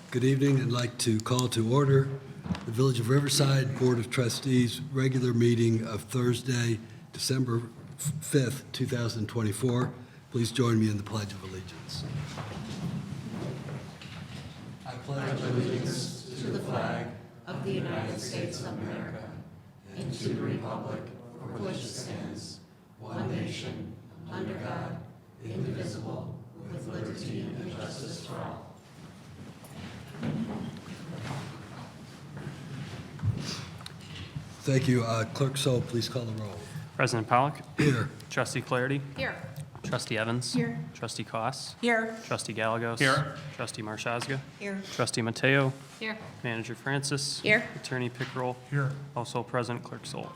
Good evening. I'd like to call to order the Village of Riverside Board of Trustees regular meeting of Thursday, December 5th, 2024. Please join me in the Pledge of Allegiance. I pledge allegiance to the flag of the United States of America and to the republic for which it stands, one nation, under God, indivisible, with liberty and justice for all. Thank you. Clerk Soul, please call the roll. President Pollock. Here. Trustee Clarity. Here. Trustee Evans. Here. Trustee Koss. Here. Trustee Gallegos. Here. Trustee Marshazga. Here. Trustee Mateo. Here. Manager Francis. Here. Attorney Pickrell. Here. Also present, Clerk Soul.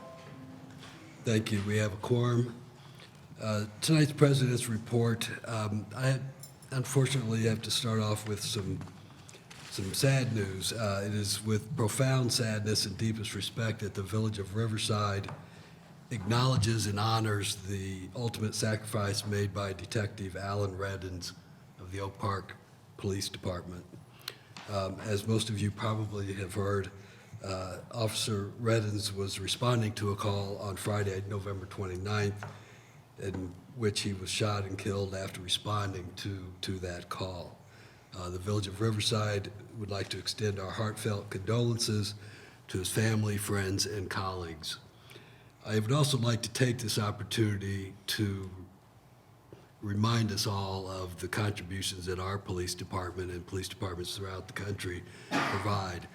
Thank you. We have a quorum. Tonight's President's report. I unfortunately have to start off with some sad news. It is with profound sadness and deepest respect that the Village of Riverside acknowledges and honors the ultimate sacrifice made by Detective Alan Reddins of the Oak Park Police Department. As most of you probably have heard, Officer Reddins was responding to a call on Friday, November 29th, in which he was shot and killed after responding to that call. The Village of Riverside would like to extend our heartfelt condolences to his family, friends, and colleagues. I would also like to take this opportunity to remind us all of the contributions that our police department and police departments throughout the country provide.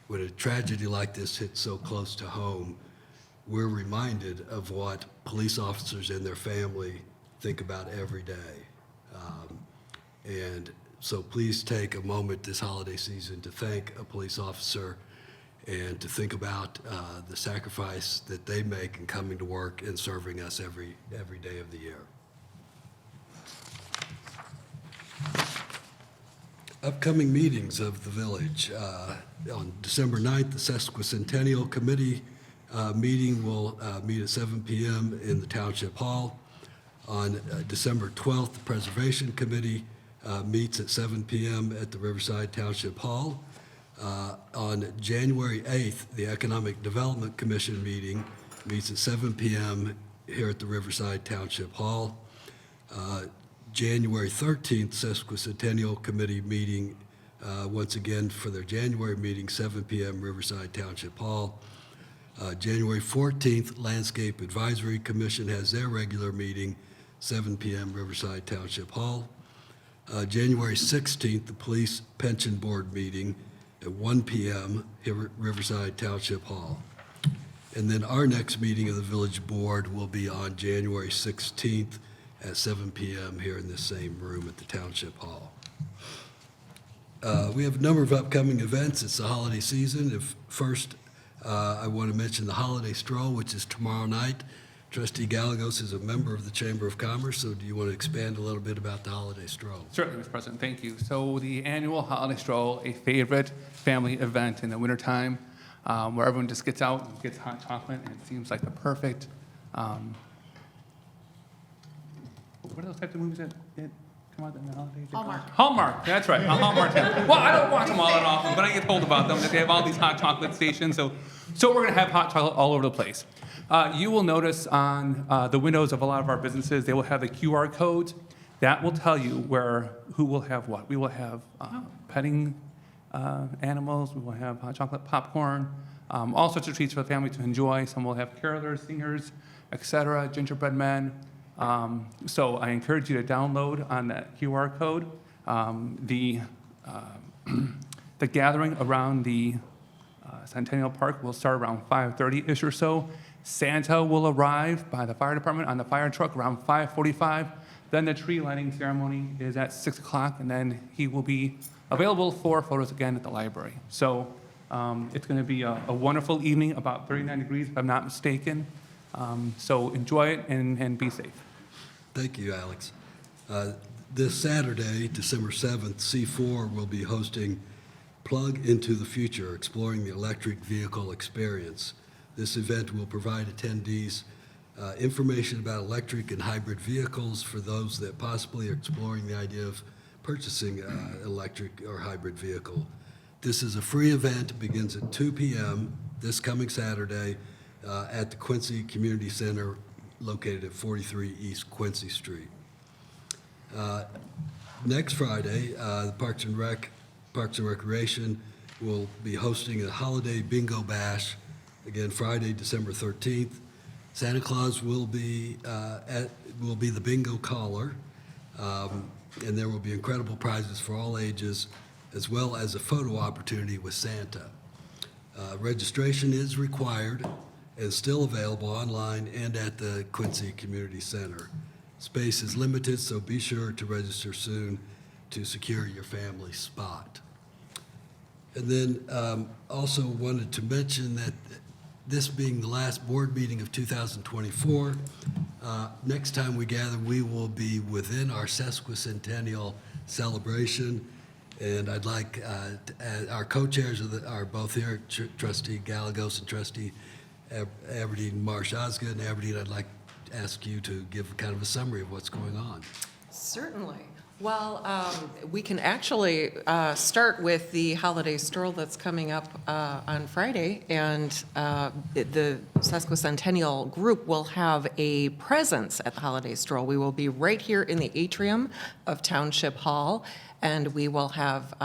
When a tragedy like this hits so close to home, we're reminded of what police officers and their family think about every day. And so please take a moment this holiday season to thank a police officer and to think about the sacrifice that they make in coming to work and serving us every day of the year. Upcoming meetings of the village. On December 9th, the Sesquicentennial Committee meeting will meet at 7 p.m. in the Township Hall. On December 12th, the Preservation Committee meets at 7 p.m. at the Riverside Township Hall. On January 8th, the Economic Development Commission meeting meets at 7 p.m. here at the Riverside Township Hall. January 13th, Sesquicentennial Committee meeting, once again for their January meeting, 7 p.m. Riverside Township Hall. January 14th, Landscape Advisory Commission has their regular meeting, 7 p.m. Riverside Township Hall. January 16th, the Police Pension Board meeting at 1 p.m. here at Riverside Township Hall. And then our next meeting of the Village Board will be on January 16th at 7 p.m. here in this same room at the Township Hall. We have a number of upcoming events. It's the holiday season. First, I want to mention the Holiday Stroll, which is tomorrow night. Trustee Gallegos is a member of the Chamber of Commerce, so do you want to expand a little bit about the Holiday Stroll? Certainly, Mr. President, thank you. So the annual Holiday Stroll, a favorite family event in the wintertime, where everyone just gets out and gets hot chocolate, and it seems like the perfect, what are those types of movies that come out in the holidays? Hallmark, that's right, a Hallmark channel. Well, I don't watch them all that often, but I get told about them, that they have all these hot chocolate stations, so we're gonna have hot chocolate all over the place. You will notice on the windows of a lot of our businesses, they will have the QR codes. That will tell you who will have what. We will have petting animals, we will have hot chocolate popcorn, all sorts of treats for the family to enjoy. Some will have carolers, singers, etc., gingerbread men. So I encourage you to download on that QR code. The gathering around the Centennial Park will start around 5:30-ish or so. Santa will arrive by the fire department on the fire truck around 5:45. Then the tree lighting ceremony is at 6 o'clock, and then he will be available for photos again at the library. So it's going to be a wonderful evening, about 39 degrees if I'm not mistaken. So enjoy it and be safe. Thank you, Alex. This Saturday, December 7th, C4 will be hosting Plug into the Future, Exploring the Electric Vehicle Experience. This event will provide attendees information about electric and hybrid vehicles for those that possibly are exploring the idea of purchasing an electric or hybrid vehicle. This is a free event. It begins at 2 p.m. this coming Saturday at the Quincy Community Center located at 43 East Quincy Street. Next Friday, the Parks and Recreation will be hosting a holiday bingo bash, again, Friday, December 13th. Santa Claus will be the bingo caller, and there will be incredible prizes for all ages, as well as a photo opportunity with Santa. Registration is required and still available online and at the Quincy Community Center. Space is limited, so be sure to register soon to secure your family's spot. And then also wanted to mention that this being the last board meeting of 2024, next time we gather, we will be within our sesquicentennial celebration. And I'd like our co-chairs are both here, Trustee Gallegos and Trustee Aberdeen Marsh-Osgood. And Aberdeen, I'd like to ask you to give kind of a summary of what's going on. Certainly. Well, we can actually start with the holiday stroll that's coming up on Friday, and the Sesquicentennial group will have a presence at the holiday stroll. We will be right here in the atrium of Township Hall, and we will have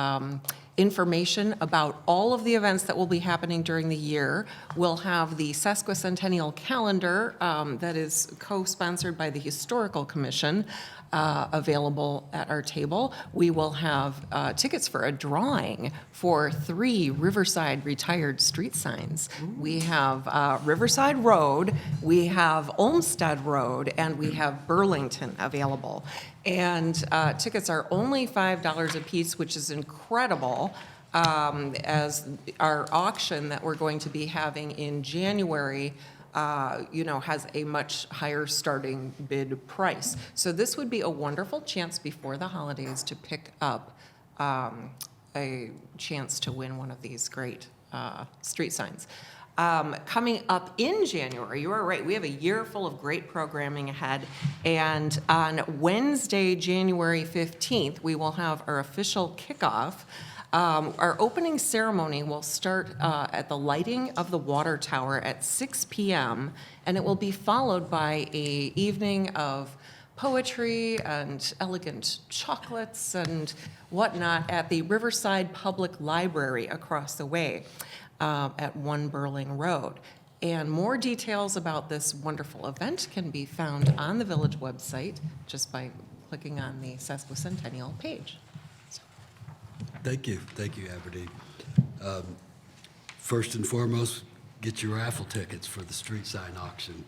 information about all of the events that will be happening during the year. We'll have the Sesquicentennial calendar that is co-sponsored by the Historical Commission available at our table. We will have tickets for a drawing for 3 Riverside retired street signs. We have Riverside Road, we have Olmsted Road, and we have Burlington available. And tickets are only $5 a piece, which is incredible, as our auction that we're going to be having in January has a much higher starting bid price. So this would be a wonderful chance before the holidays to pick up a chance to win one of these great street signs. Coming up in January, you are right, we have a year full of great programming ahead. And on Wednesday, January 15th, we will have our official kickoff. Our opening ceremony will start at the lighting of the water tower at 6 p.m., and it will be followed by an evening of poetry and elegant chocolates and whatnot at the Riverside Public Library across the way at 1 Burling Road. And more details about this wonderful event can be found on the village website just by clicking on the Sesquicentennial page. Thank you, Aberdeen. First and foremost, get your raffle tickets for the street sign auction.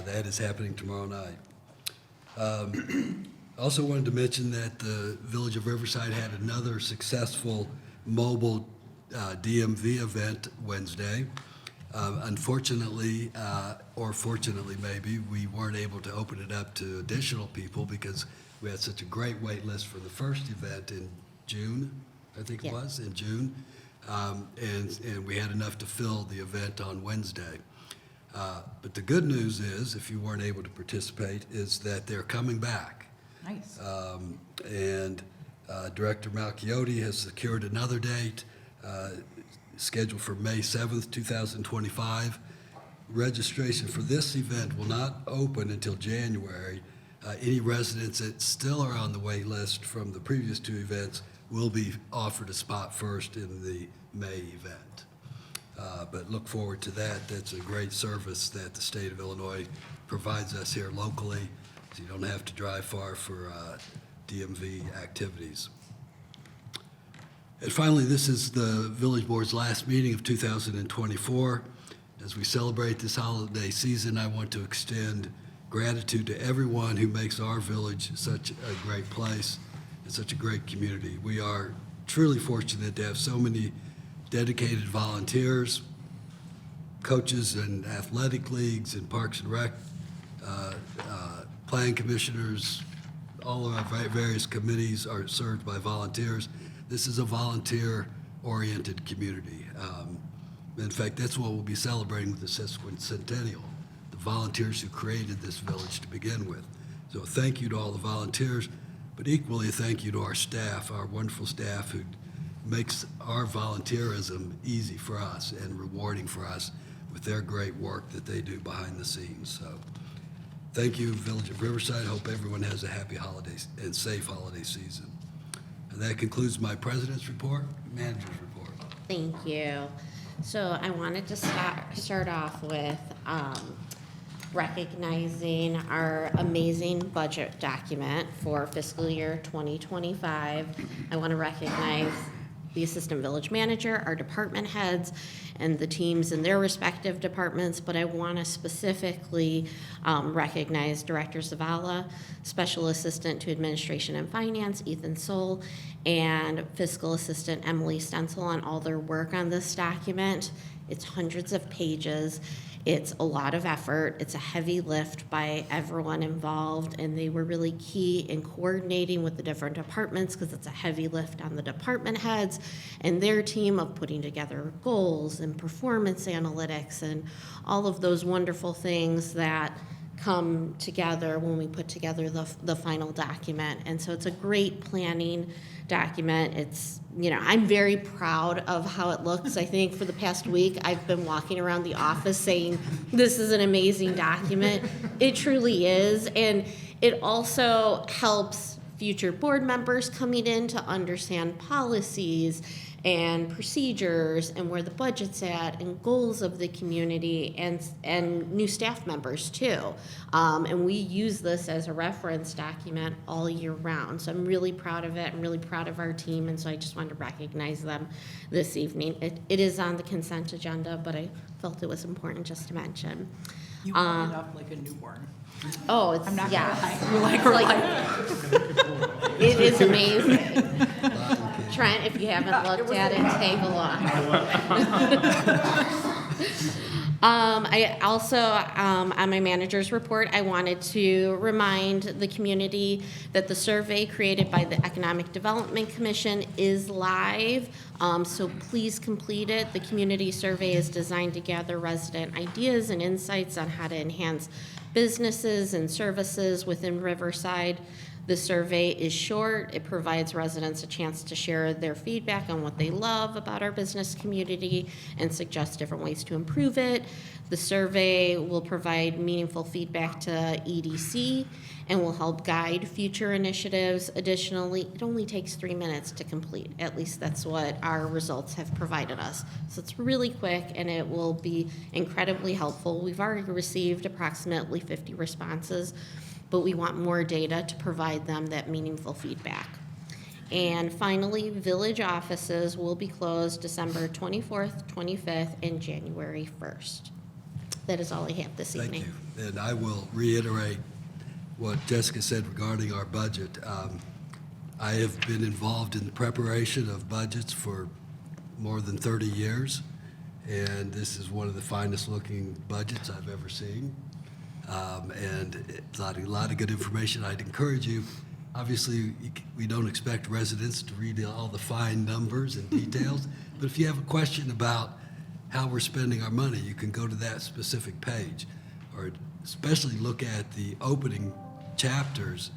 That is happening tomorrow night. Also wanted to mention that the Village of Riverside had another successful mobile DMV event Wednesday. Unfortunately, or fortunately maybe, we weren't able to open it up to additional people because we had such a great wait list for the first event in June, I think it was, in June. And we had enough to fill the event on Wednesday. But the good news is, if you weren't able to participate, is that they're coming back. Nice. And Director Malchiotti has secured another date, scheduled for May 7th, 2025. Registration for this event will not open until January. Any residents that still are on the wait list from the previous 2 events will be offered a spot first in the May event. But look forward to that. That's a great service that the state of Illinois provides us here locally, so you don't have to drive far for DMV activities. And finally, this is the Village Board's last meeting of 2024. As we celebrate this holiday season, I want to extend gratitude to everyone who makes our village such a great place and such a great community. We are truly fortunate to have so many dedicated volunteers, coaches in athletic leagues and Parks and Rec, planning commissioners. All of our various committees are served by volunteers. This is a volunteer-oriented community. In fact, that's what we'll be celebrating with the Sesquicentennial, the volunteers who created this village to begin with. So thank you to all the volunteers, but equally a thank you to our staff, our wonderful staff who makes our volunteerism easy for us and rewarding for us with their great work that they do behind the scenes. So thank you, Village of Riverside. Hope everyone has a happy holidays and safe holiday season. And that concludes my president's report, manager's report. Thank you. So I wanted to start off with recognizing our amazing budget document for fiscal year 2025. I want to recognize the assistant village manager, our department heads, and the teams in their respective departments, but I want to specifically recognize Director Zavala, Special Assistant to Administration and Finance, Ethan Soul, and Fiscal Assistant Emily Stencil on all their work on this document. It's hundreds of pages. It's a lot of effort. It's a heavy lift by everyone involved, and they were really key in coordinating with the different departments because it's a heavy lift on the department heads and their team of putting together goals and performance analytics and all of those wonderful things that come together when we put together the final document. And so it's a great planning document. It's, I'm very proud of how it looks. I think for the past week, I've been walking around the office saying, this is an amazing document. It truly is. And it also helps future board members coming in to understand policies and procedures and where the budget's at and goals of the community and new staff members too. And we use this as a reference document all year round. So I'm really proud of it. I'm really proud of our team. And so I just wanted to recognize them this evening. It is on the consent agenda, but I felt it was important just to mention. You open it up like a newborn. Oh, it's, I'm not yeah. gonna lie. It is amazing. Trent, if you haven't looked at it, take a look. I also, on my manager's report, I wanted to remind the community that the survey created by the Economic Development Commission is live, so please complete it. The community survey is designed to gather resident ideas and insights on how to enhance businesses and services within Riverside. The survey is short. It provides residents a chance to share their feedback on what they love about our business community and suggest different ways to improve it. The survey will provide meaningful feedback to EDC and will help guide future initiatives. Additionally, it only takes 3 minutes to complete. At least that's what our results have provided us. So it's really quick and it will be incredibly helpful. We've already received approximately 50 responses, but we want more data to provide them that meaningful feedback. And finally, village offices will be closed December 24th, 25th, and January 1st. That is all I have this Thank evening. you. And I will reiterate what Jessica said regarding our budget. I have been involved in the preparation of budgets for more than 30 years, and this is one of the finest looking budgets I've ever seen. And it's a lot of good information. I'd encourage you, obviously, we don't expect residents to read all the fine numbers and details, but if you have a question about how we're spending our money, you can go to that specific page, or especially look at the opening chapters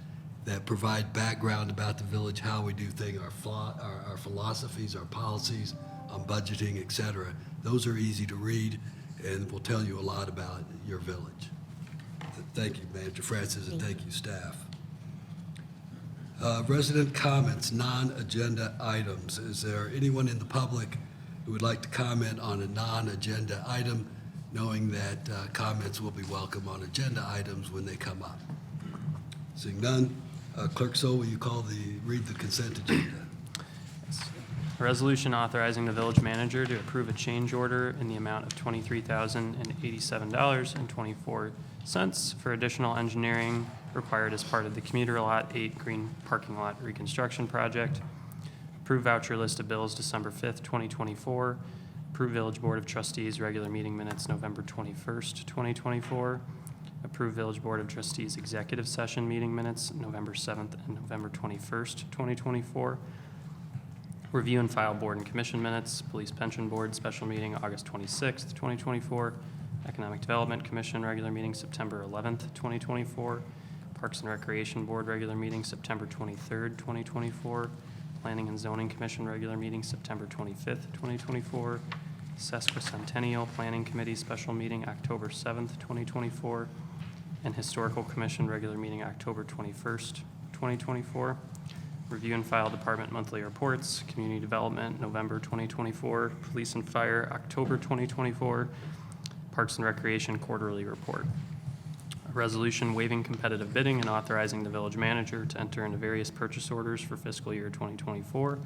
that provide background about the village, how we do things, our philosophies, our policies on budgeting, et cetera. Those are easy to read and will tell you a lot about your village. Thank you, Manager Francis, and thank you, staff. Resident comments, non-agenda items. Is there anyone in the public who would like to comment on a non-agenda item, knowing that comments will be welcome on agenda items when they come up? Seeing none, Clerk Soul, will you read the consent agenda? A resolution authorizing the village manager to approve a change order in the amount of $23,087.24 for additional engineering required as part of the Commuter Lot 8 Green Parking Lot Reconstruction Project. Approve voucher list of bills December 5th, 2024. Approve Village Board of Trustees regular meeting minutes November 21st, 2024. Approve Village Board of Trustees executive session meeting minutes November 7th and November 21st, 2024. Review and file board and commission minutes, Police Pension Board special meeting August 26th, 2024. Economic Development Commission regular meeting September 11th, 2024. Parks and Recreation Board regular meeting September 23rd, 2024. Planning and Zoning Commission regular meeting September 25th, 2024. Sesquicentennial Planning Committee special meeting October 7th, 2024. And Historical Commission regular meeting October 21st, 2024. Review and file department monthly reports, Community Development, November 2024, Police and Fire, October 2024, Parks and Recreation quarterly report. A resolution waiving competitive bidding and authorizing the village manager to enter into various purchase orders for fiscal year 2024.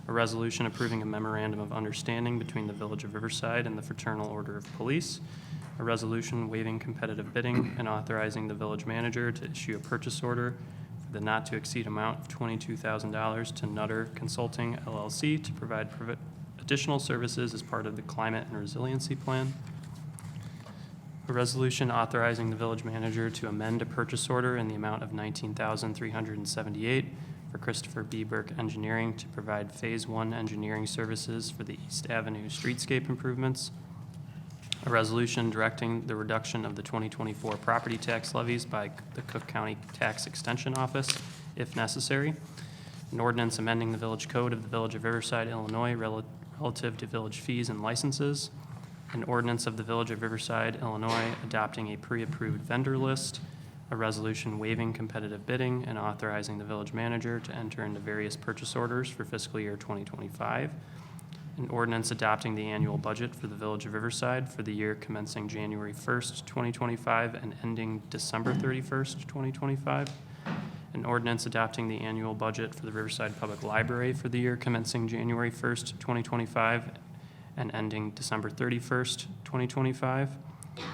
A resolution approving a memorandum of understanding between the Village of Riverside and the Fraternal Order of Police. A resolution waiving competitive bidding and authorizing the village manager to issue a purchase order for the not-to-exceed amount of $22,000 to Nutter Consulting LLC to provide additional services as part of the Climate and Resiliency Plan. A resolution authorizing the village manager to amend a purchase order in the amount of $19,378 for Christopher B. Burke Engineering to provide Phase 1 engineering services for the East Avenue streetscape improvements. A resolution directing the reduction of the 2024 property tax levies by the Cook County Tax Extension Office, if necessary. An ordinance amending the village code of the Village of Riverside, Illinois, relative to village fees and licenses. An ordinance of the Village of Riverside, Illinois, adopting a pre-approved vendor list. A resolution waiving competitive bidding and authorizing the village manager to enter into various purchase orders for fiscal year 2025. An ordinance adopting the annual budget for the Village of Riverside for the year commencing January 1st, 2025 and ending December 31st, 2025. An ordinance adopting the annual budget for the Riverside Public Library for the year commencing January 1st, 2025 and ending December 31st, 2025.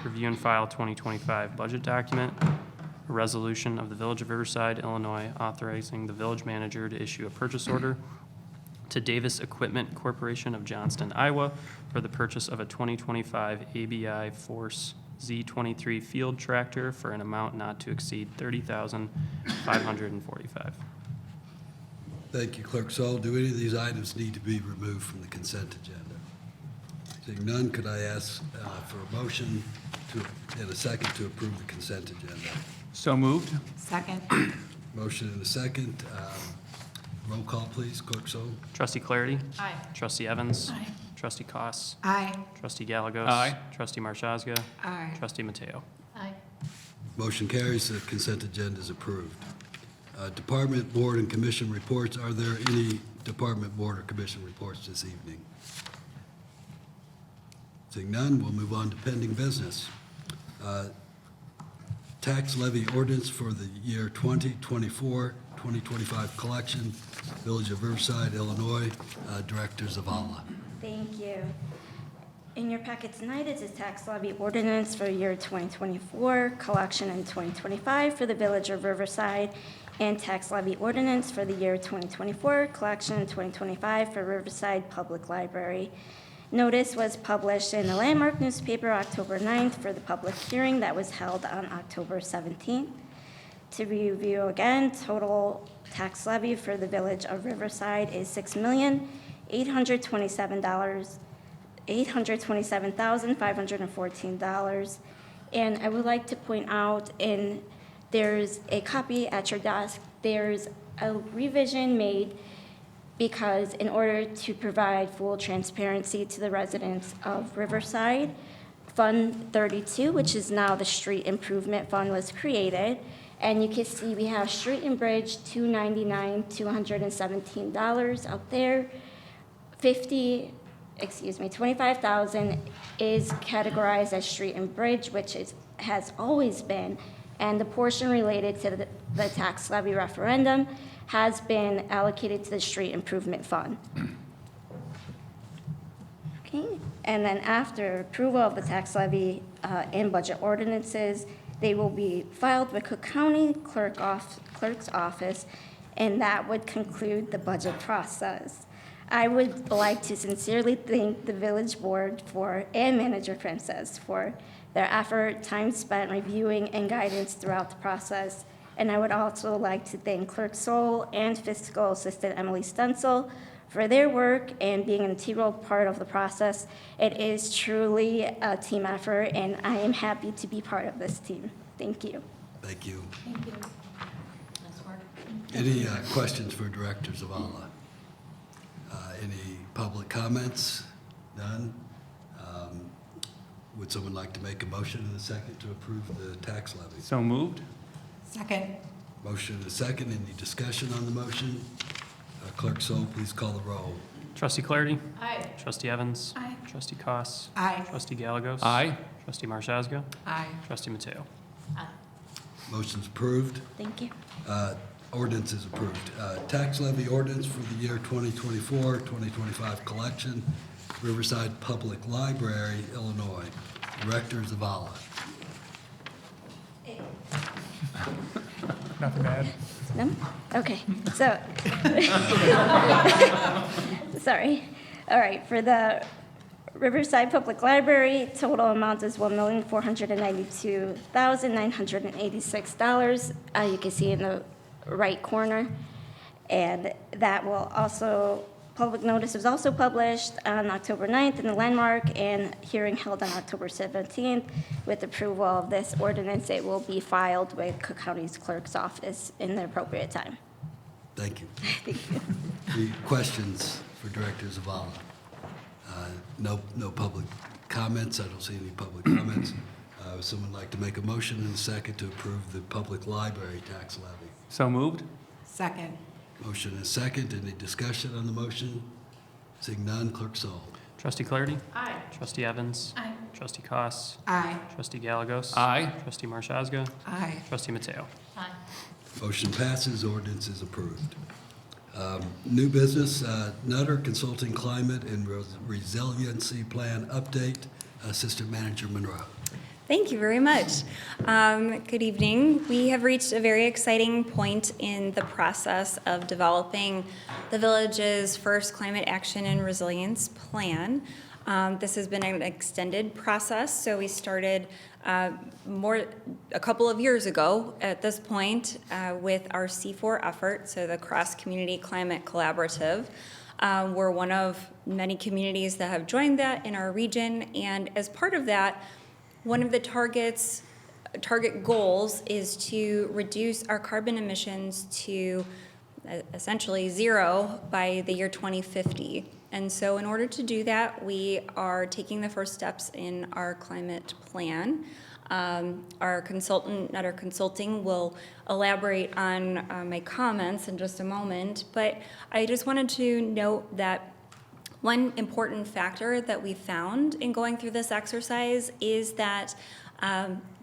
Review and file 2025 budget document. A resolution of the Village of Riverside, Illinois, authorizing the village manager to issue a purchase order to Davis Equipment Corporation of Johnston, Iowa, for the purchase of a 2025 ABI Force Z23 field tractor for an amount not to exceed $30,545. Thank you, Clerk Sol. Do any of these items need to be removed from the consent agenda? Seeing none, could I ask for a motion and a second to approve the consent agenda? So moved. Second. Motion and a second. Roll call, please, Clerk Sol. Trustee Clarity? Aye. Trustee Evans? Aye. Trustee Koss. Aye. Trustee Galagos? Aye. Trustee Marshazga? Aye. Trustee Mateo? Aye. Motion carries. The consent agenda is approved. Department, board, and commission reports. Are there any department, board, or commission reports this evening? Seeing none, we'll move on to pending business. Tax levy ordinance for the year 2024, 2025 collection, Village of Riverside, Illinois. Director Zavala. Thank you. In your packet tonight is a tax levy ordinance for year 2024, collection in 2025 for the Village of Riverside, and tax levy ordinance for the year 2024, collection in 2025 for Riverside Public Library. Notice was published in the Landmark newspaper October 9th for the public hearing that was held on October 17th. To review again, total tax levy for the Village of Riverside is $827,514. And I would like to point out, there's a copy at your desk, there's a revision made because in order to provide full transparency to the residents of Riverside, Fund 32, which is now the Street Improvement Fund, was created. And you can see we have Street and Bridge, $217 out there. 25,000 is categorized as Street and Bridge, which has always been. And the portion related to the tax levy referendum has been allocated to the Street Improvement Fund. Okay, and then after approval of the tax levy and budget ordinances, they will be filed with Cook County Clerk's Office, and that would conclude the budget process. I would like to sincerely thank the Village Board and Manager Princess for their effort, time spent reviewing and guidance throughout the process. And I would also like to thank Clerk Sol and Fiscal Assistant Emily Stencil for their work and being an integral part of the process. It is truly a team effort, and I am happy to be part of this team. Thank you. Thank you. Thank you. Nice work. Any questions for Director Zavala? Any public comments? None? Would someone like to make a motion and a second to approve the tax levy? So moved? Second. Motion and a second. Any discussion on the motion? Clerk Sol, please call the roll. Trustee Clarity? Aye. Trustee Evans? Aye. Trustee Koss, Aye. Trustee Gallegos? Aye. Trustee Marshazga? Aye. Trustee Mateo? Motion's approved. Thank you. Ordinance is approved. Tax levy ordinance for the year 2024, 2025 collection, Riverside Public Library, Illinois. Director Zavala. Nothing to add. No? Okay, so. Sorry. All right, for the Riverside Public Library, total amount is $1,492,986. You can see in the right corner. And that will also, public notice was also published on October 9th in the Landmark, and hearing held on October 17th. With approval of this ordinance, it will be filed with Cook County's clerk's office in the appropriate time. Thank you. Thank you. Any questions for Director Zavala? No public comments. I don't see any public comments. Would someone like to make a motion and a second to approve the public library tax levy? So moved? Second. Motion and a second. Any discussion on the motion? Seeing none, Clerk Sol. Trustee Clarity? Aye. Trustee Evans? Aye. Trustee Koss, Aye. Trustee Gallegos? Aye. Trustee Marshazga? Aye. Trustee Mateo? Aye. Motion passes. Ordinance is approved. New business, Nutter Consulting Climate and Resiliency Plan Update. Assistant Manager Monroe. Thank you very much. Good evening. We have reached a very exciting point in the process of developing the village's first climate action and resilience plan. This has been an extended process, so we started a couple of years ago at this point with our C4 effort, so the Cross Community Climate Collaborative. We're one of many communities that have joined that in our region, and as part of that, one of the target goals is to reduce our carbon emissions to essentially zero by the year 2050. And so in order to do that, we are taking the first steps in our climate plan. Our consultant, Nutter Consulting, will elaborate on my comments in just a moment, but I just wanted to note that one important factor that we found in going through this exercise is that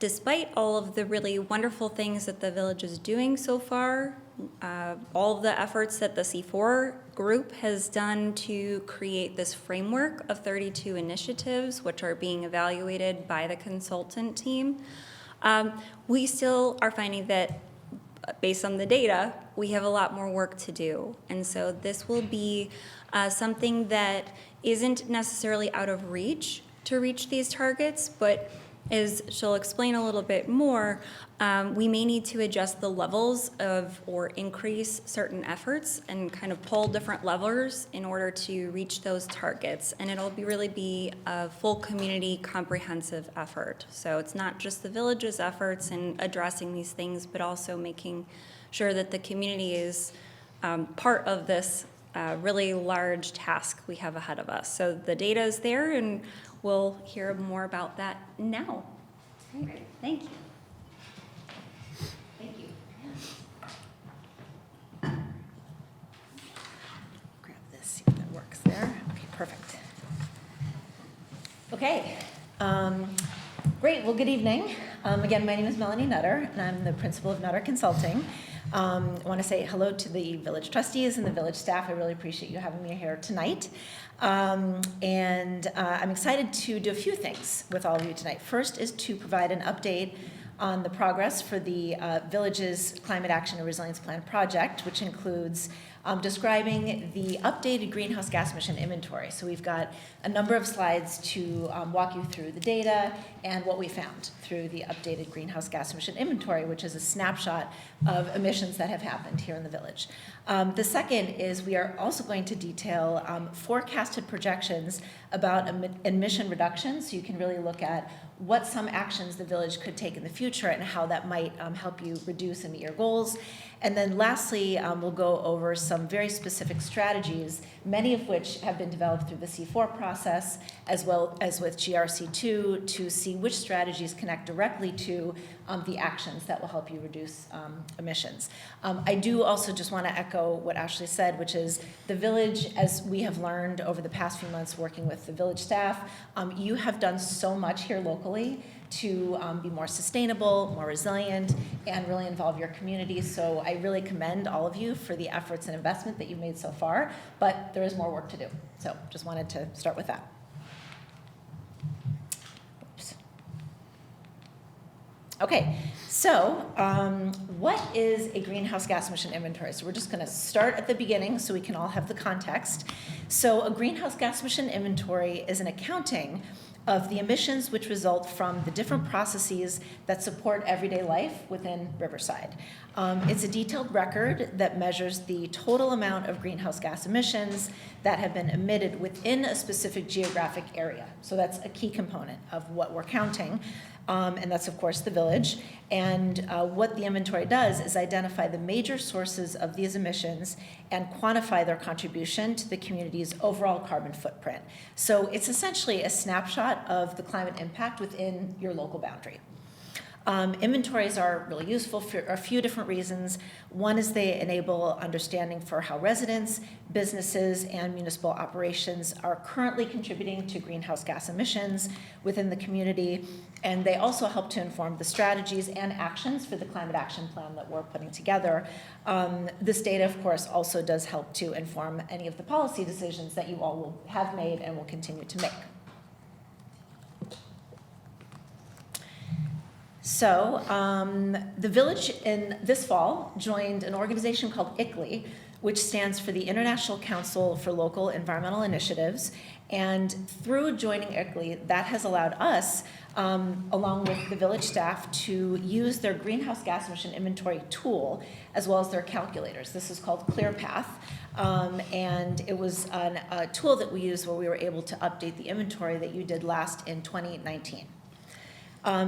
despite all of the really wonderful things that the village is doing so far, all of the efforts that the C4 group has done to create this framework of 32 initiatives, which are being evaluated by the consultant team, we still are finding that based on the data, we have a lot more work to do. And so this will be something that isn't necessarily out of reach to reach these targets, but as she'll explain a little bit more, we may need to adjust the levels of or increase certain efforts and kind of pull different levers in order to reach those targets. And it'll really be a full community comprehensive effort. So it's not just the village's efforts in addressing these things, but also making sure that the community is part of this really large task we have ahead of us. So the data is there, and we'll hear more about that now. Great. Thank you. Thank you. Grab this, see if that works there. Okay, perfect. Okay, great. Well, good evening. Again, my name is Melanie Nutter, and I'm the principal of Nutter Consulting. I want to say hello to the village trustees and the village staff. I really appreciate you having me here tonight. I'm excited to do a few things with all of you tonight. First is to provide an update on the progress for the village's Climate Action and Resilience Plan project, which includes describing the updated greenhouse gas emission inventory. So we've got a number of slides to walk you through the data and what we found through the updated greenhouse gas emission inventory, which is a snapshot of emissions that have happened here in the village. The second is we are also going to detail forecasted projections about emission reduction, so you can really look at what some actions the village could take in the future and how that might help you reduce and meet your goals. And then lastly, we'll go over some some very specific strategies, many of which have been developed through the C4 process, as well as with GRC2, to see which strategies connect directly to the actions that will help you reduce emissions. I do also just want to echo what Ashley said, which is the village, as we have learned over the past few months working with the village staff, you have done so much here locally to be more sustainable, more resilient, and really involve your community. So I really commend all of you for the efforts and investment that you've made so far, but there is more work to do. So just wanted to start with that. Oops. Okay, so what is a greenhouse gas emission inventory? So we're just going to start at the beginning so we can all have the context. So a greenhouse gas emission inventory is an accounting of the emissions which result from the different processes that support everyday life within Riverside. It's a detailed record that measures the total amount of greenhouse gas emissions that have been emitted within a specific geographic area. So that's a key component of what we're counting. And that's, of course, the village. And what the inventory does is identify the major sources of these emissions and quantify their contribution to the community's overall carbon footprint. So it's essentially a snapshot of the climate impact within your local boundary. Inventories are really useful for a few different reasons. One is they enable understanding for how residents, businesses, and municipal operations are currently contributing to greenhouse gas emissions within the community. And they also help to inform the strategies and actions for the climate action plan that we're putting together. This data, of course, also does help to inform any of the policy decisions that you all will have made and will continue to make. So the village in this fall joined an organization called ICLEI, which stands for the International Council for Local Environmental Initiatives. And through joining ICLEI, that has allowed us, along with the village staff, to use their greenhouse gas emission inventory tool, as well as their calculators. This is called ClearPath. And it was a tool that we used where we were able to update the inventory that you did last in 2019.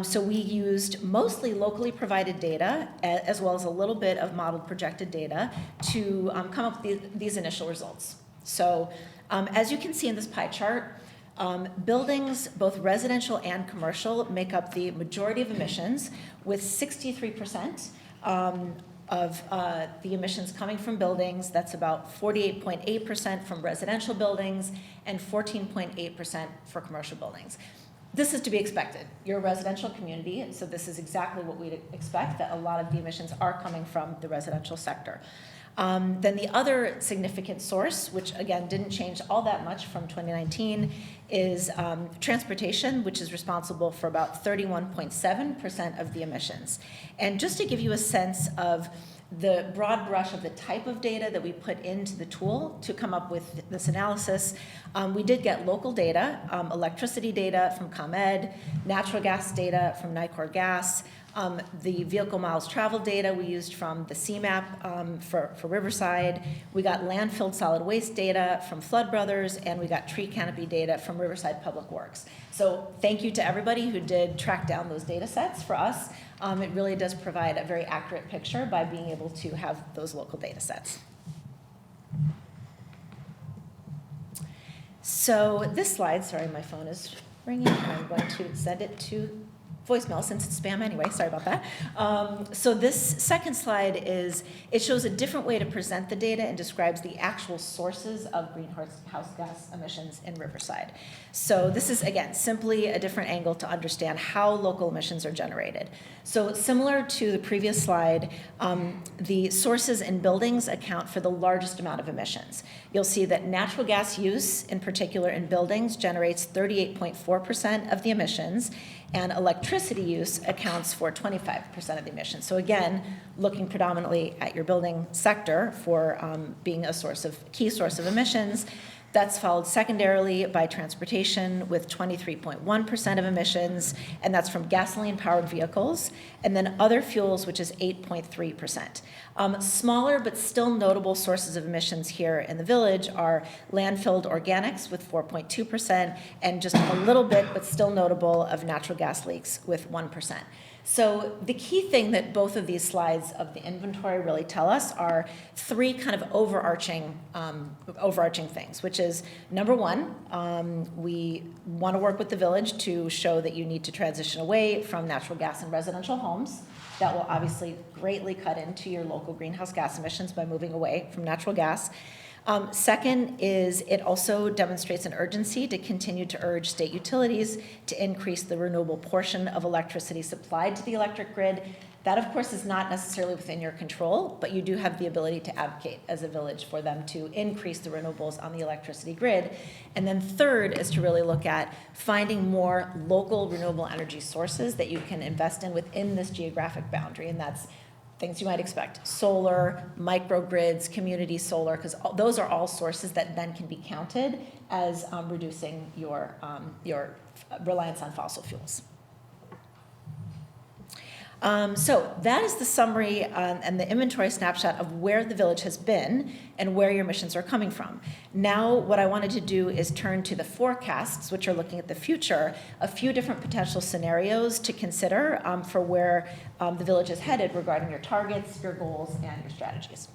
So we used mostly locally provided data, as well as a little bit of modeled projected data to come up with these initial results. So as you can see in this pie chart, buildings, both residential and commercial, make up the majority of emissions, with 63% of the emissions coming from buildings. That's about 48.8% from residential buildings and 14.8% for commercial buildings. This is to be expected. You're a residential community, so this is exactly what we'd expect, that a lot of the emissions are coming from the residential sector. Then the other significant source, which again didn't change all that much from 2019, is transportation, which is responsible for about 31.7% of the emissions. And just to give you a sense of the broad brush of the type of data that we put into the tool to come up with this analysis, we did get local data, electricity data from ComEd, natural gas data from Nicor Gas, the vehicle miles traveled data we used from the CMAP for Riverside. We got landfill solid waste data from Flood Brothers, and we got tree canopy data from Riverside Public Works. So thank you to everybody who did track down those data sets for us. It really does provide a very accurate picture by being able to have those local data sets. So this slide, sorry, my phone is ringing, and I'm going to send it to voicemail since it's spam anyway, sorry about that. So this second slide it shows a different way to present the data and describes the actual sources of greenhouse gas emissions in Riverside. So this is, again, simply a different angle to understand how local emissions are generated. So similar to the previous slide, the sources in buildings account for the largest amount of emissions. You'll see that natural gas use, in particular in buildings, generates 38.4% of the emissions, and electricity use accounts for 25% of the emissions. So again, looking predominantly at your building sector for being a key source of emissions. That's followed secondarily by transportation with 23.1% of emissions, and that's from gasoline-powered vehicles, and then other fuels, which is 8.3%. Smaller but still notable sources of emissions here in the village are landfilled organics with 4.2%, and just a little bit, but still notable, of natural gas leaks with 1%. So the key thing that both of these slides of the inventory really tell us are three kind of overarching things, which is number one, we want to work with the village to show that you need to transition away from natural gas in residential homes. That will obviously greatly cut into your local greenhouse gas emissions by moving away from natural gas. Second is it also demonstrates an urgency to continue to urge state utilities to increase the renewable portion of electricity supplied to the electric grid. That, of course, is not necessarily within your control, but you do have the ability to advocate as a village for them to increase the renewables on the electricity grid. And then third is to really look at finding more local renewable energy sources that you can invest in within this geographic boundary, and that's things you might expect: solar, microgrids, community solar, because those are all sources that then can be counted as reducing your reliance on fossil fuels. So that is the summary and the inventory snapshot of where the village has been and where your emissions are coming from. Now what I wanted to do is turn to the forecasts, which are looking at the future, a few different potential scenarios to consider for where the village is headed regarding your targets, your goals, and your strategies.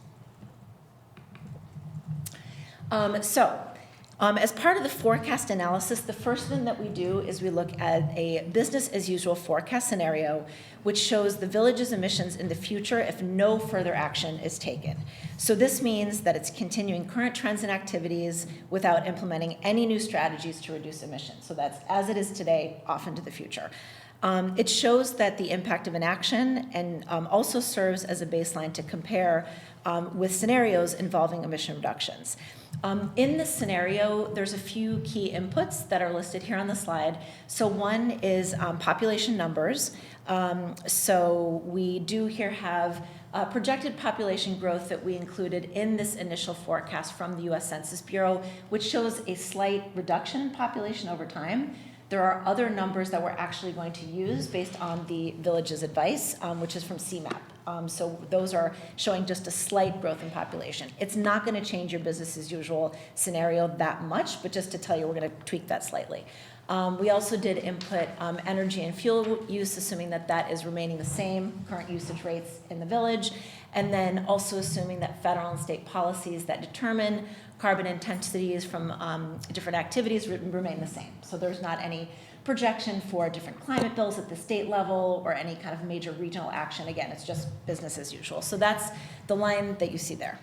As part of the forecast analysis, the first thing that we do is we look at a business as usual forecast scenario, which shows the village's emissions in the future if no further action is taken. So this means that it's continuing current trends and activities without implementing any new strategies to reduce emissions. So that's as it is today, off into the future. It shows that the impact of inaction and also serves as a baseline to compare with scenarios involving emission reductions. In this scenario, there's a few key inputs that are listed here on the slide. So one is population numbers. So we do here have projected population growth that we included in this initial forecast from the US Census Bureau, which shows a slight reduction in population over time. There are other numbers that we're actually going to use based on the village's advice, which is from CMAP. So those are showing just a slight growth in population. It's not going to change your business as usual scenario that much, but just to tell you, we're going to tweak that slightly. We also did input energy and fuel use, assuming that that is remaining the same, current usage rates in the village, and then also assuming that federal and state policies that determine carbon intensities from different activities remain the same. So there's not any projection for different climate bills at the state level or any kind of major regional action. Again, it's just business as usual. So that's the line that you see there.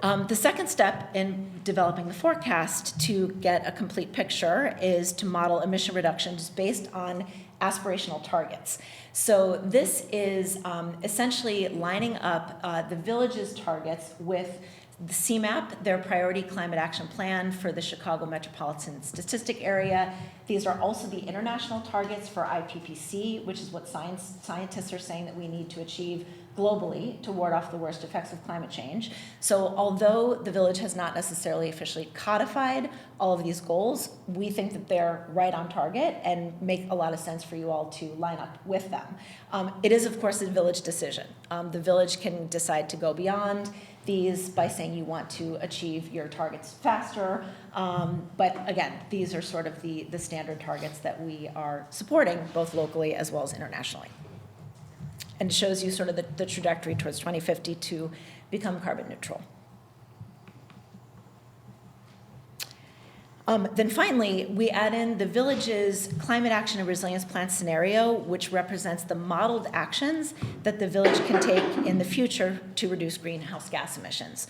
The second step in developing the forecast to get a complete picture is to model emission reductions based on aspirational targets. So this is essentially lining up the village's targets with the CMAP, their Priority Climate Action Plan for the Chicago Metropolitan Statistic Area. These are also the international targets for IPCC, which is what scientists are saying that we need to achieve globally to ward off the worst effects of climate change. So although the village has not necessarily officially codified all of these goals, we think that they're right on target and make a lot of sense for you all to line up with them. It is, of course, a village decision. The village can decide to go beyond these by saying you want to achieve your targets faster. But again, these are sort of the standard targets that we are supporting both locally as well as internationally. And shows you sort of the trajectory towards 2050 to become carbon neutral. Then finally, we add in the village's climate action and resilience plan scenario, which represents the modeled actions that the village can take in the future to reduce greenhouse gas emissions.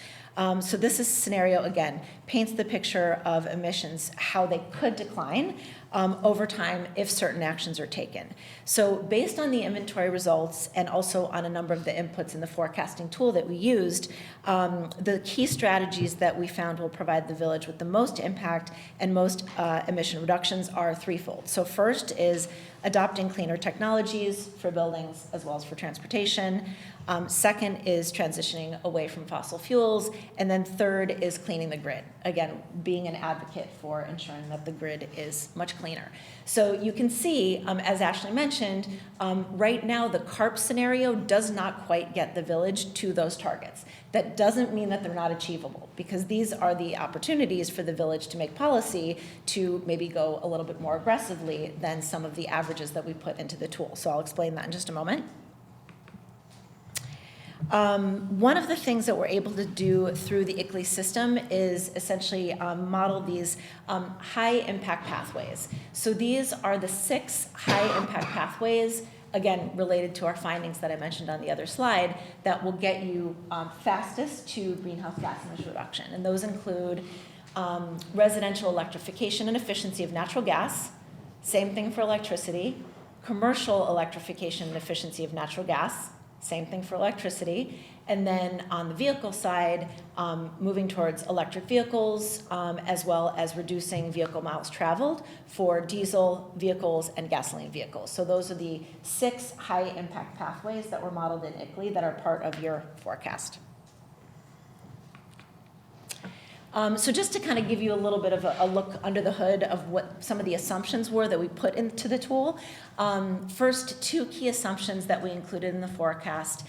So this scenario, again, paints the picture of emissions, how they could decline over time if certain actions are taken. So based on the inventory results and also on a number of the inputs in the forecasting tool that we used, the key strategies that we found will provide the village with the most impact and most emission reductions are threefold. So first is adopting cleaner technologies for buildings as well as for transportation. Second is transitioning away from fossil fuels. And then third is cleaning the grid. Again, being an advocate for ensuring that the grid is much cleaner. So you can see, as Ashley mentioned, right now the CARP scenario does not quite get the village to those targets. That doesn't mean that they're not achievable. because these are the opportunities for the village to make policy to maybe go a little bit more aggressively than some of the averages that we put into the tool. So I'll explain that in just a moment. One of the things that we're able to do through the ICLEI system is essentially model these high impact pathways. So these are the 6 high impact pathways, again, related to our findings that I mentioned on the other slide, that will get you fastest to greenhouse gas emission reduction. And those include residential electrification and efficiency of natural gas, same thing for electricity, commercial electrification and efficiency of natural gas, same thing for electricity. And then on the vehicle side, moving towards electric vehicles, as well as reducing vehicle miles traveled for diesel vehicles and gasoline vehicles. So those are the 6 high impact pathways that were modeled in ICLEI that are part of your forecast. So just to kind of give you a little bit of a look under the hood of what some of the assumptions were that we put into the tool. First, 2 key assumptions that we included in the forecast.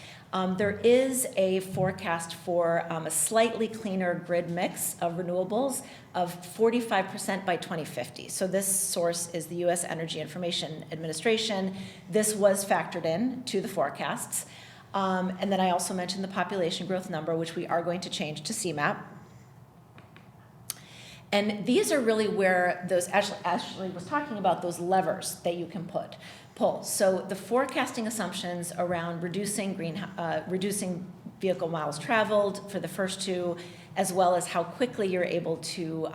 There is a forecast for a slightly cleaner grid mix of renewables of 45% by 2050. So this source is the U.S. Energy Information Administration. This was factored in to the forecasts. And then I also mentioned the population growth number, which we are going to change to CMAP. And these are really where those, Ashley was talking about, those levers that you can pull. So the forecasting assumptions around reducing vehicle miles traveled for the first 2, as well as how quickly you're able to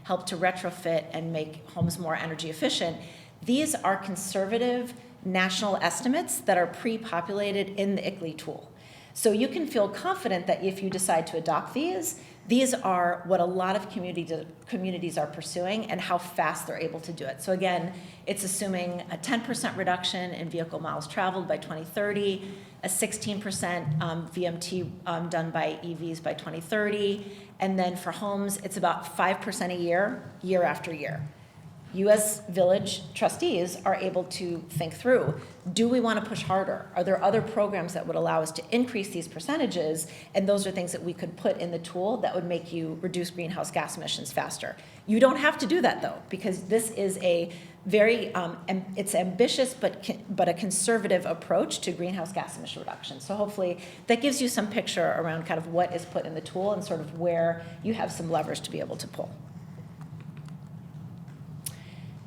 help to retrofit and make homes more energy efficient. These are conservative national estimates that are pre-populated in the ICLEI tool. So you can feel confident that if you decide to adopt these are what a lot of communities are pursuing and how fast they're able to do it. So again, it's assuming a 10% reduction in vehicle miles traveled by 2030, a 16% VMT done by EVs by 2030, and then for homes, it's about 5% a year, year after year. You as village trustees are able to think through, do we want to push harder? Are there other programs that would allow us to increase these percentages? And those are things that we could put in the tool that would make you reduce greenhouse gas emissions faster. You don't have to do that though, because this is a very, it's ambitious but a conservative approach to greenhouse gas emission reduction. So hopefully that gives you some picture around kind of what is put in the tool and sort of where you have some levers to be able to pull.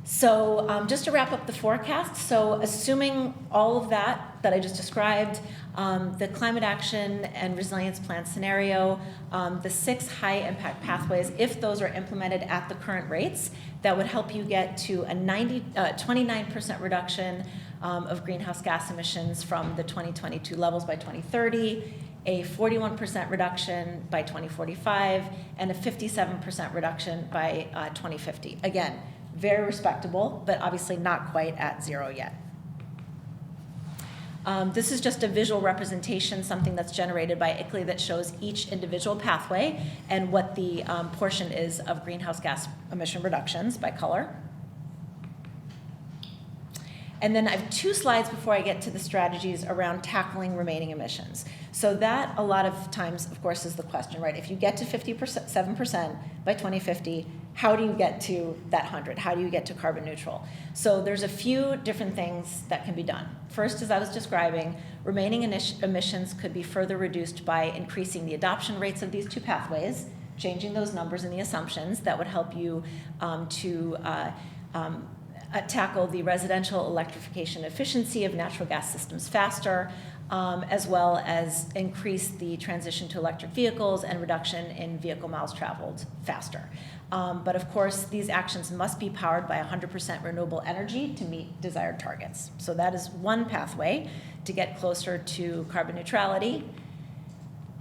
So just to wrap up the forecast, so assuming all of that I just described, the climate action and resilience plan scenario, the 6 high impact pathways, if those are implemented at the current rates, that would help you get to a 29% reduction of greenhouse gas emissions from the 2022 levels by 2030, a 41% reduction by 2045, and a 57% reduction by 2050. Again, very respectable, but obviously not quite at 0 yet. This is just a visual representation, something that's generated by ICLEI that shows each individual pathway and what the portion is of greenhouse gas emission reductions by color. And then I have 2 slides before I get to the strategies around tackling remaining emissions. So that a lot of times, of course, is the question, right? If you get to 7% by 2050, how do you get to that 100? How do you get to carbon neutral? So there's a few different things that can be done. First, as I was describing, remaining emissions could be further reduced by increasing the adoption rates of these 2 pathways, changing those numbers and the assumptions that would help you tackle the residential electrification efficiency of natural gas systems faster, as well as increase the transition to electric vehicles and reduction in vehicle miles traveled faster. But of course, these actions must be powered by 100% renewable energy to meet desired targets. So that is one pathway to get closer to carbon neutrality.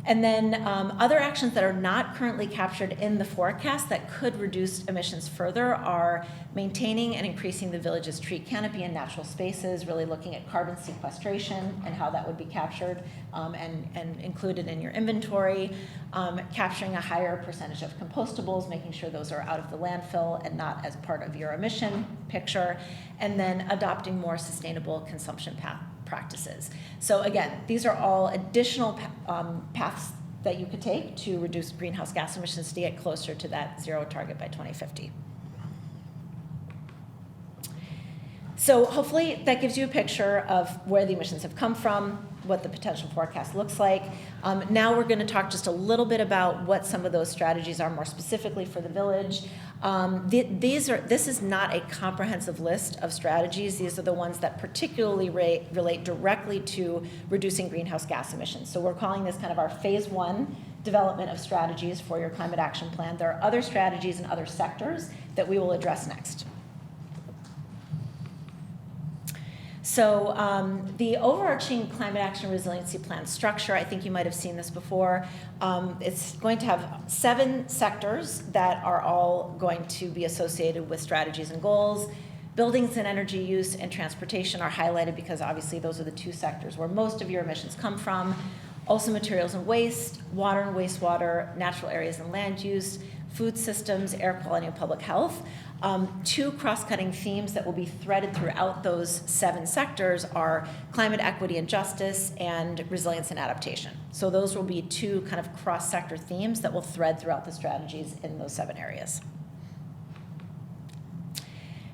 And then other actions that are not currently captured in the forecast that could reduce emissions further are maintaining and increasing the village's tree canopy and natural spaces, really looking at carbon sequestration and how that would be captured and included in your inventory, capturing a higher percentage of compostables, making sure those are out of the landfill and not as part of your emission picture, and then adopting more sustainable consumption practices. So again, these are all additional that you could take to reduce greenhouse gas emissions to get closer to that zero target by 2050. So hopefully that gives you a picture of where the emissions have come from, what the potential forecast looks like. Now we're going to talk just a little bit about what some of those strategies are more specifically for the village. This is not a comprehensive list of strategies. These are the ones that particularly relate directly to reducing greenhouse gas emissions. So we're calling this kind of our phase 1 development of strategies for your climate action plan. There are other strategies in other sectors that we will address next. So the overarching climate action resiliency plan structure, I think you might have seen this before. It's going to have 7 sectors that are all going to be associated with strategies and goals. Buildings and energy use and transportation are highlighted because obviously those are the 2 sectors where most of your emissions come from. Also materials and waste, water and wastewater, natural areas and land use, food systems, air quality, and public health. 2 cross-cutting themes that will be threaded throughout those 7 sectors are climate equity and justice and resilience and adaptation. So those will be 2 kind of cross-sector themes that will thread throughout the strategies in those 7 areas.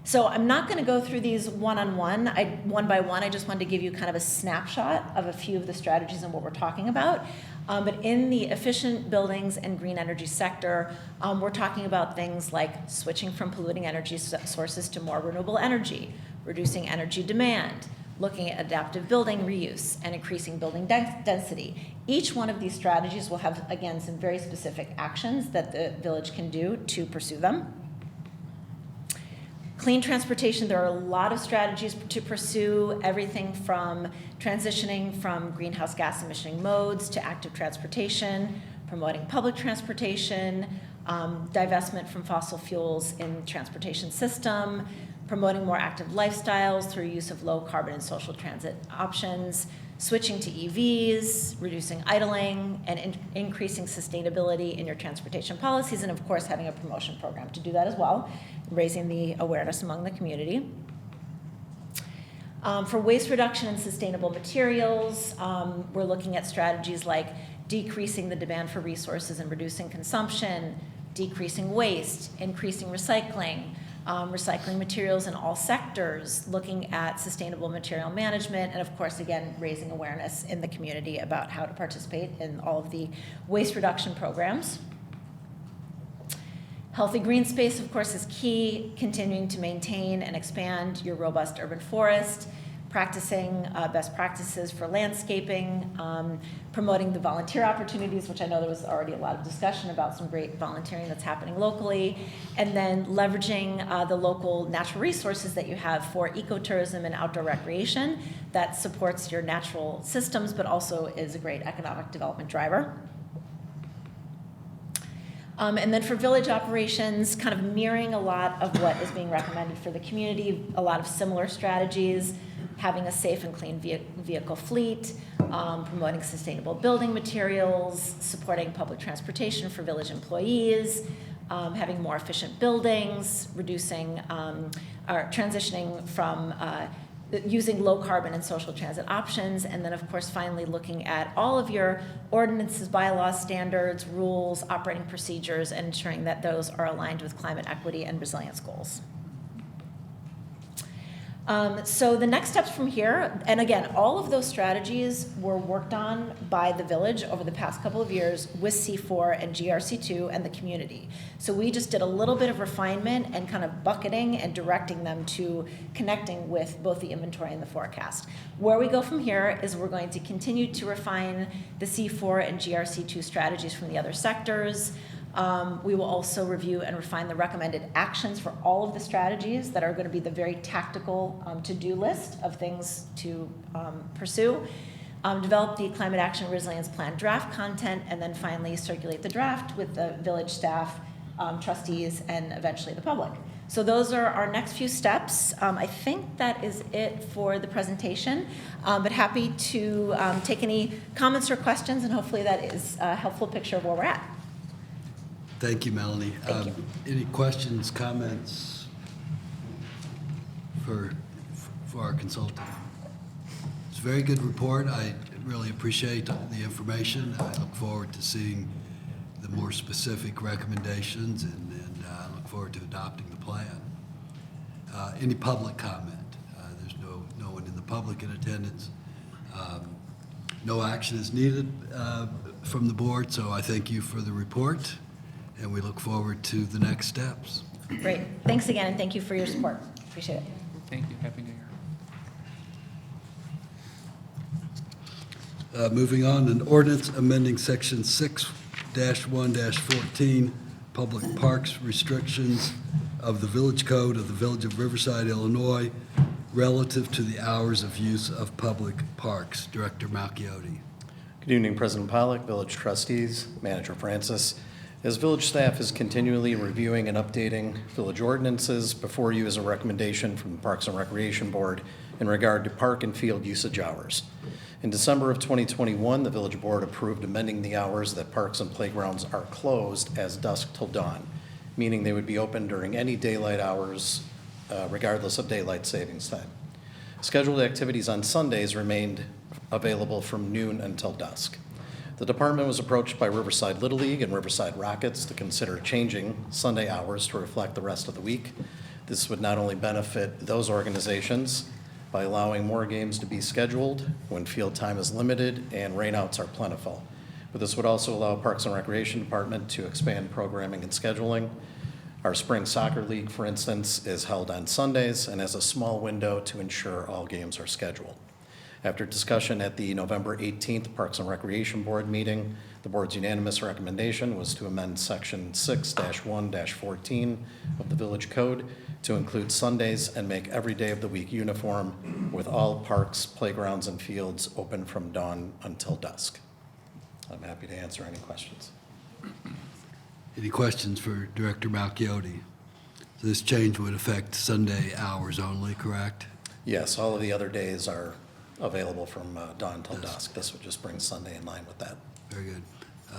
So I'm not going to go through these one by one. I just wanted to give you kind of a snapshot of a few of the strategies and what we're talking about. But in the efficient buildings and green energy sector, we're talking about things like switching from polluting energy sources to more renewable energy, reducing energy demand, looking at adaptive building reuse, and increasing building density. Each one of these strategies will have, again, some very specific actions that the village can do to pursue them. Clean transportation, there are a lot of strategies to pursue, everything from transitioning from greenhouse gas emission modes to active transportation, promoting public transportation, divestment from fossil fuels in the transportation system, promoting more active lifestyles through use of low carbon and social transit options, switching to EVs, reducing idling, and increasing sustainability in your transportation policies, and of course having a promotion program to do that as well, raising the awareness among the community. For waste reduction and sustainable materials, we're looking at strategies like decreasing the demand for resources and reducing consumption, decreasing waste, increasing recycling, recycling materials in all sectors, looking at sustainable material management, and of course, again, raising awareness in the community about how to participate in all of the waste reduction programs. Healthy green space, of course, is key, continuing to maintain and expand your robust urban forest, practicing best practices for landscaping, promoting the volunteer opportunities, which I know there was already a lot of discussion about some great volunteering that's happening locally, and then leveraging the local natural resources that you have for ecotourism and outdoor recreation that supports your natural systems, but also is a great economic development driver. And then for village operations, kind of mirroring a lot of what is being recommended for the community, a lot of similar strategies, having a safe and clean vehicle fleet, promoting sustainable building materials, supporting public transportation for village employees, having more efficient buildings, reducing or transitioning from using low carbon and social transit options, and then of course finally looking at all of your ordinances, bylaws, standards, rules, operating procedures, and ensuring that those are aligned with climate equity and resilience goals. So the next steps from here, and again, all of those strategies were worked on by the village over the past couple of years with C4 and GRC2 and the community. So we just did a little bit of refinement and kind of bucketing and directing them to connecting with both the inventory and the forecast. Where we go from here is we're going to continue to refine the C4 and GRC2 strategies from the other sectors. We will also review and refine the recommended actions for all of the strategies that are going to be the very tactical to-do list of things to pursue. Develop the Climate Action Resilience Plan draft content, and then finally circulate the draft with the village staff, trustees, and eventually the public. So those are our next few steps. I think that is it for the presentation, but happy to take any comments or questions, and hopefully that is a helpful picture of where we're at. Thank you, Melanie. Thank you. Any questions, comments for our consultant? It's a very good report. really appreciate the information. I look forward to seeing the more specific recommendations and I look forward to adopting the plan. Any public comment? There's no one in the public in attendance. No action is needed from the board, so I thank you for the report, and we look forward to the next steps. Great. Thanks again, and thank you for your support. Appreciate it. Thank you. Happy New Year. Moving on, an ordinance amending Section 6-1-14, Public Parks Restrictions of the Village Code of the Village of Riverside, Illinois, relative to the hours of use of public parks. Director Malchiotti. Good evening, President Pollock, Village Trustees, Manager Francis. As village staff is continually reviewing and updating village ordinances, before you is a recommendation from the Parks and Recreation Board in regard to park and field usage hours. In December of 2021, the Village Board approved amending the hours that parks and playgrounds are closed as dusk till dawn, meaning they would be open during any daylight hours, regardless of daylight savings time. Scheduled activities on Sundays remained available from noon until dusk. The department was approached by Riverside Little League and Riverside Rockets to consider changing Sunday hours to reflect the rest of the week. This would not only benefit those organizations by allowing more games to be scheduled when field time is limited and rainouts are plentiful, but this would also allow Parks and Recreation Department to expand programming and scheduling. Our spring soccer league, for instance, is held on Sundays and has a small window to ensure all games are scheduled. After discussion at the November 18th Parks and Recreation Board meeting, the board's unanimous recommendation was to amend Section 6-1-14 of the Village Code to include Sundays and make every day of the week uniform, with all parks, playgrounds, and fields open from dawn until dusk. I'm happy to answer any questions. Any questions for Director Malchiotti? So this change would affect Sunday hours only, correct? Yes, all of the other days are available from dawn till dusk. This would just bring Sunday in line with that. Very good.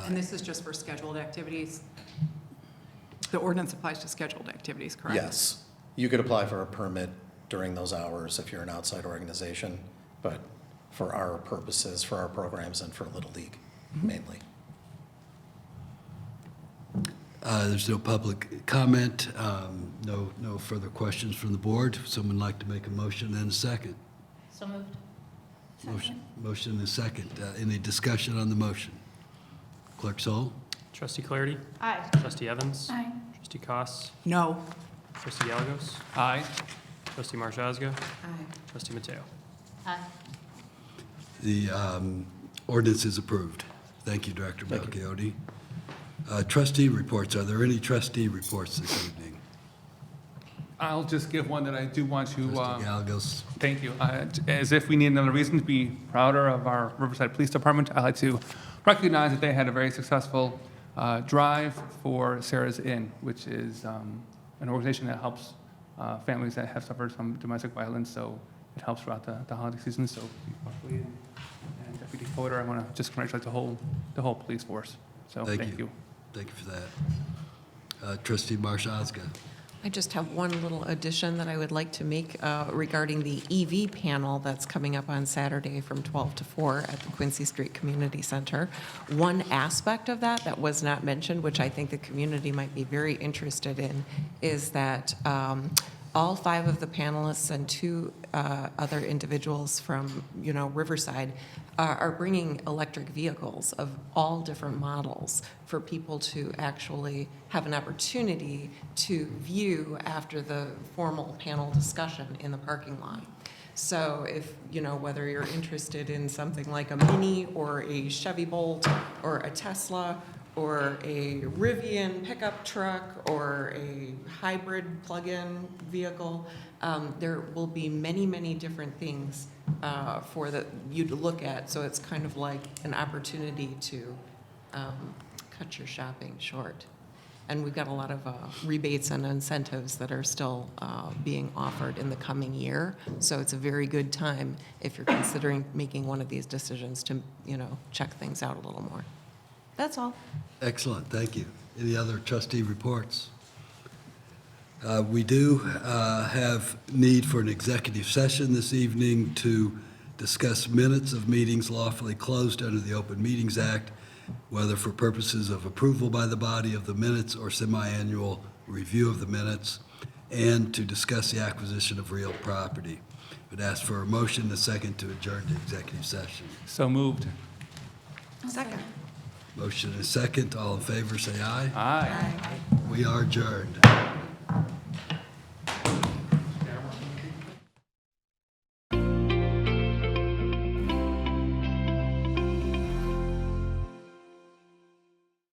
And this is just for scheduled activities? The ordinance applies to scheduled activities, correct? Yes. You could apply for a permit during those hours if you're an outside organization, but for our purposes, for our programs, and for Little League mainly. There's no public comment, no further questions from the board. If someone would like to make a motion and a second. So moved. Motion and a second. Any discussion on the motion? Clerk Sol? Trustee Clarity? Aye. Trustee Evans? Aye. Trustee Koss, No. Trustee Gallegos? Aye. Trustee Marshazga? Aye. Trustee Mateo? Aye. The ordinance is approved. Thank you, Director Malchiotti. Trustee reports. Are there any trustee reports this evening? I'll just give one that I do want to. Trustee Gallegos. Thank you. As if we need another reason to be prouder of our Riverside Police Department, I'd like to recognize that they had a very successful drive for Sarah's Inn, which is an organization that helps families that have suffered from domestic violence. So it helps throughout the holiday season. So, and Deputy Fodor, I want to just congratulate the whole police force. So thank you. Thank you for that. Trustee Marshazga. I just have one little addition that I would like to make regarding the EV panel that's coming up on Saturday from 12 to 4 at the Quincy Street Community Center. One aspect of that was not mentioned, which I think the community might be very interested in, is that all 5 of the panelists and 2 other individuals from, Riverside are bringing electric vehicles of all different models for people to actually have an opportunity to view after the formal panel discussion in the parking lot. So if, whether you're interested in something like a Mini or a Chevy Bolt or a Tesla or a Rivian pickup truck or a hybrid plug-in vehicle, there will be many, many different things for you to look at. So it's kind of like an opportunity to cut your shopping short. And we've got a lot of rebates and incentives that are still being offered in the coming year. So it's a very good time if you're considering making one of these decisions to, check things out a little more. That's all. Excellent, thank you. Any other trustee reports? We do have need for an executive session this evening to discuss minutes of meetings lawfully closed under the Open Meetings Act, whether for purposes of approval by the body of the minutes or semi-annual review of the minutes, and to discuss the acquisition of real property. Would ask for a motion and a second to adjourn to executive session. So moved. Second. Motion and a second. All in favor, say aye. Aye. We are adjourned.